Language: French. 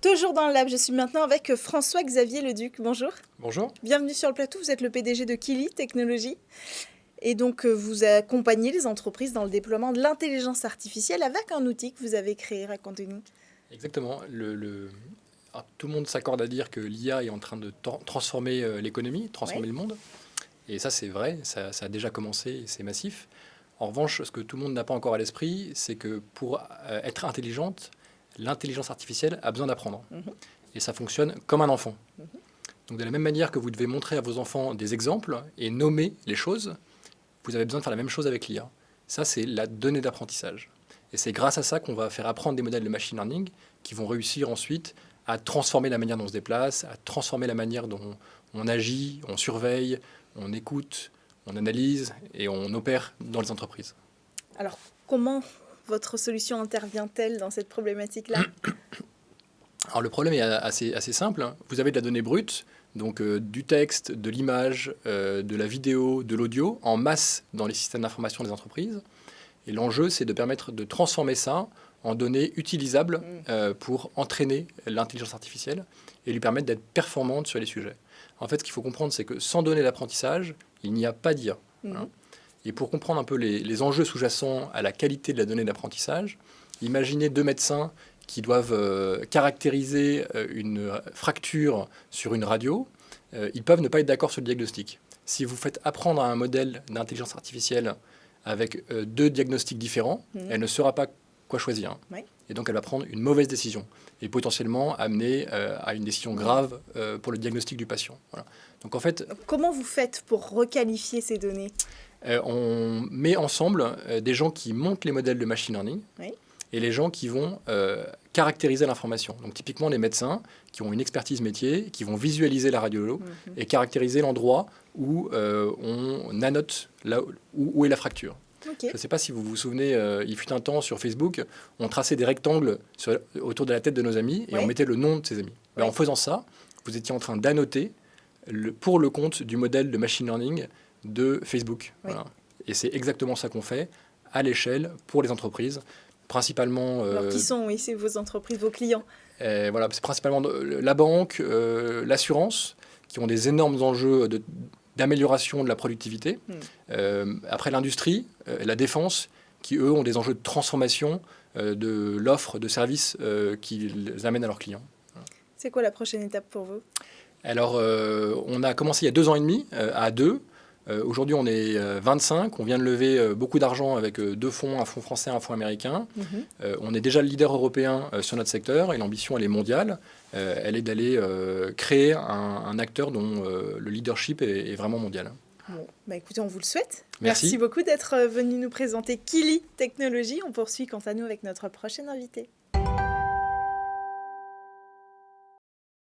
Toujours dans le lab, je suis maintenant avec François-Xavier Leduc. Bonjour. Bonjour. Bienvenue sur le plateau, vous êtes le PDG de Kili Technologies. Et donc, vous accompagnez les entreprises dans le déploiement de l'intelligence artificielle avec un outil que vous avez créé, racontez-nous. Exactement. Alors, tout le monde s'accorde à dire que l'IA est en train de transformer l'économie, transformer le monde. Et ça, c'est vrai, ça a déjà commencé et c'est massif. En revanche, ce que tout le monde n'a pas encore à l'esprit, c'est que pour être intelligente, l'intelligence artificielle a besoin d'apprendre. Et ça fonctionne comme un enfant. Donc de la même manière que vous devez montrer à vos enfants des exemples et nommer les choses, vous avez besoin de faire la même chose avec l'IA. Ça, c'est la donnée d'apprentissage. Et c'est grâce à ça qu'on va faire apprendre des modèles de machine learning qui vont réussir ensuite à transformer la manière dont on se déplace, à transformer la manière dont on agit, on surveille, on écoute, on analyse et on opère dans les entreprises. Alors, comment votre solution intervient-elle dans cette problématique-là ? Alors le problème est assez simple. Vous avez de la donnée brute, donc du texte, de l'image, de la vidéo, de l'audio, en masse dans les systèmes d'information des entreprises. Et l'enjeu, c'est de permettre de transformer ça en données utilisables pour entraîner l'intelligence artificielle et lui permettre d'être performante sur les sujets. En fait, ce qu'il faut comprendre, c'est que sans données d'apprentissage, il n'y a pas d'IA. Hein. Et pour comprendre un peu les enjeux sous-jacents à la qualité de la donnée d'apprentissage, imaginez deux médecins qui doivent caractériser une fracture sur une radio. Ils peuvent ne pas être d'accord sur le diagnostic. Si vous faites apprendre à un modèle d'intelligence artificielle avec deux diagnostics différents, elle ne saura pas quoi choisir. Et donc, elle va prendre une mauvaise décision et potentiellement amener à une décision grave pour le diagnostic du patient. Voilà. Donc, en fait, comment vous faites pour requalifier ces données ? On met ensemble des gens qui montent les modèles de machine learning et les gens qui vont caractériser l'information. Donc, typiquement, les médecins qui ont une expertise métier, qui vont visualiser la radio et caractériser l'endroit où on annote là où est la fracture. Je ne sais pas si vous vous souvenez, il fut un temps sur Facebook, on traçait des rectangles autour de la tête de nos amis et on mettait le nom de ses amis. En faisant ça, vous étiez en train d'annoter pour le compte du modèle de machine learning de Facebook. Voilà. Et c'est exactement ça qu'on fait à l'échelle pour les entreprises, principalement... Alors, qui sont, c'est vos entreprises, vos clients ? Voilà, c'est principalement la banque, l'assurance, qui ont des énormes enjeux d'amélioration de la productivité. Après l'industrie, la défense, qui eux ont des enjeux de transformation de l'offre de services qu'ils amènent à leurs clients. Voilà. C'est quoi la prochaine étape pour vous ? Alors, on a commencé il y a 2 ans et demi à 2. Aujourd'hui, on est 25. On vient de lever beaucoup d'argent avec 2 fonds, un fonds français et un fonds américain. On est déjà le leader européen sur notre secteur et l'ambition, elle est mondiale. Elle est d'aller créer un acteur dont le leadership est vraiment mondial. Bon, écoutez, on vous le souhaite. Merci Beaucoup d'être venu nous présenter Kili Technologies. On poursuit quant à nous avec notre prochain invité.